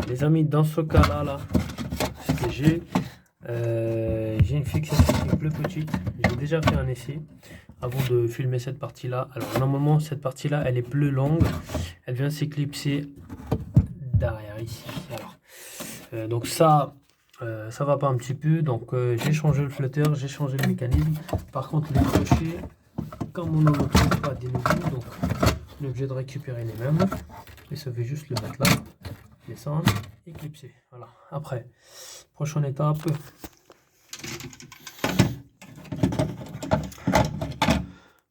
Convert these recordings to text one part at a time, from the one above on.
Les amis, dans ce cas-là, ce que j'ai une fixation qui est plus petite. J'ai déjà fait un essai avant de filmer cette partie-là. Alors normalement, cette partie-là, elle est plus longue. Elle vient s'éclipser derrière ici. Alors, donc ça va pas un petit peu. Donc j'ai changé le flotteur, j'ai changé le mécanisme. Par contre, les crochets, comme on n'en retrouve pas des nouveaux, donc on est obligé de récupérer les mêmes. Et ça fait juste le mettre là, descendre, éclipser. Voilà. Après, prochaine étape.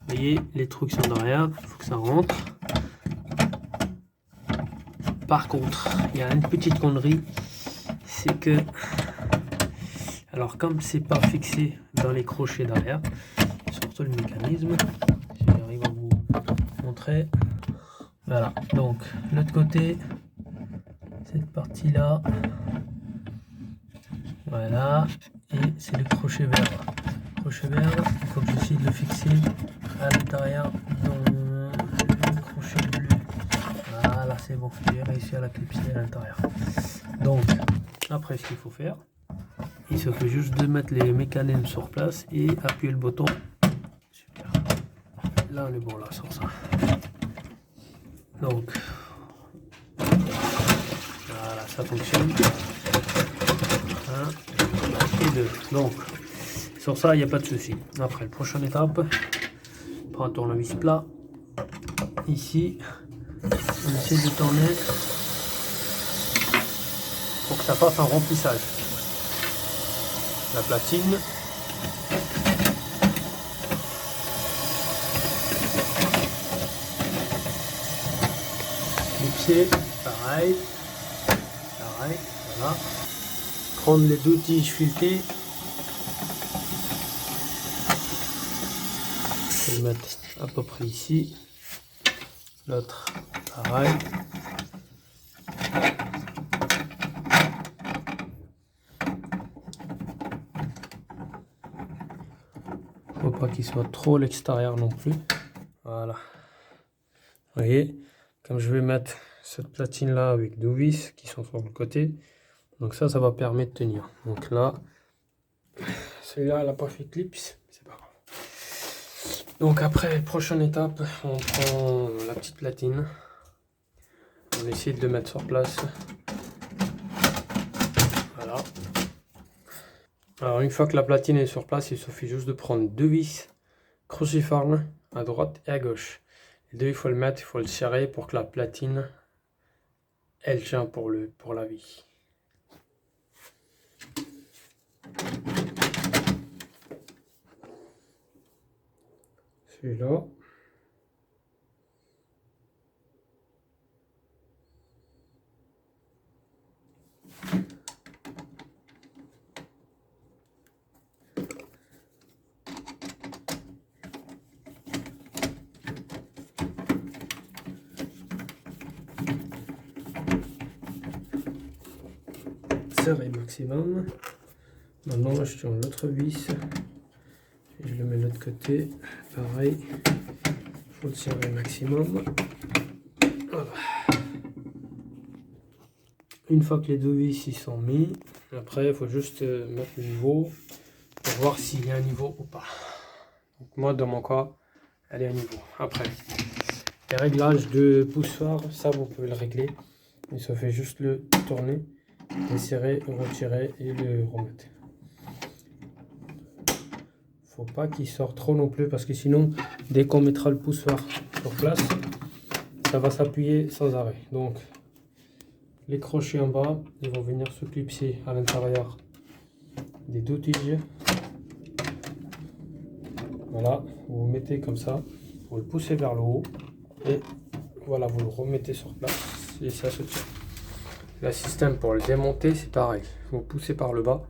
Vous voyez, les trucs sont derrière, il faut que ça rentre. Par contre, il y a une petite connerie, c'est que, alors comme c'est pas fixé dans les crochets derrière, surtout le mécanisme, si j'arrive à vous montrer, voilà. Donc l'autre côté, cette partie là, voilà, et c'est le crochet vert. Le crochet vert, il faut que j'essaie de le fixer à l'intérieur dans le crochet bleu. Voilà, c'est bon, j'ai réussi à la clipser à l'intérieur. Donc, après, ce qu'il faut faire, il suffit juste de mettre les mécanismes sur place et appuyer le bouton. Super. Là, on est bon, là, sur ça. Donc, voilà, ça fonctionne. 1 et 2. Donc, sur ça, il n'y a pas de souci. Après, la prochaine étape, prends un tournevis plat. Ici, on essaie de tourner pour que ça fasse un remplissage. La platine. Clipser, pareil. Pareil, voilà. Prendre les deux tiges filetées. Je vais le mettre à peu près ici. L'autre, pareil. Faut pas qu'il soit trop à l'extérieur non plus. Voilà. Vous voyez, comme je vais mettre cette platine là avec deux vis qui sont sur le côté, donc ça va permettre de tenir. Donc là, celui-là, elle n'a pas fait clips, c'est pas grave. Donc après, prochaine étape, on prend la petite platine. On essaie de le mettre sur place. Voilà. Alors une fois que la platine est sur place, il suffit juste de prendre deux vis cruciformes à droite et à gauche. Les deux, il faut le mettre, il faut le serrer pour que la platine, elle tient pour la vis. Celui-là. Serrer maximum. Maintenant, je tourne l'autre vis. Et je le mets de l'autre côté. Pareil. Il faut le serrer maximum. Voilà. Une fois que les deux vis y sont mis, après, il faut juste mettre le niveau pour voir s'il y a un niveau ou pas. Donc moi, dans mon cas, elle est à niveau. Après, les réglages de poussoir, ça, vous pouvez le régler. Il se fait juste le tourner, le serrer, le retirer et le remettre. Faut pas qu'il sorte trop non plus parce que sinon, dès qu'on mettra le poussoir sur place, ça va s'appuyer sans arrêt. Donc, les crochets en bas, ils vont venir se clipser à l'intérieur des deux tiges. Voilà, vous mettez comme ça, vous le poussez vers le haut et voilà, vous le remettez sur place et ça se tient. Le système pour le démonter, c'est pareil. Vous poussez par le bas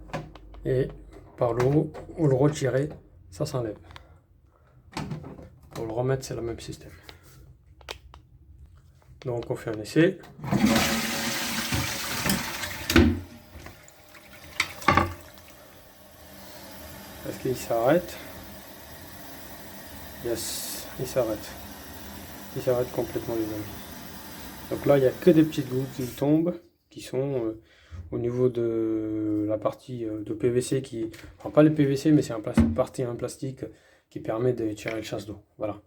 et par le haut, vous le retirez, ça s'enlève. Pour le remettre, c'est le même système. Donc on fait un essai. Est-ce qu'il s'arrête? Yes, il s'arrête. Il s'arrête complètement les amis. Donc là, il n'y a que des petites gouttes qui tombent, qui sont au niveau de la partie de PVC qui, enfin pas le PVC, mais c'est un plastique qui permet de tirer le chasse d'eau. Voilà.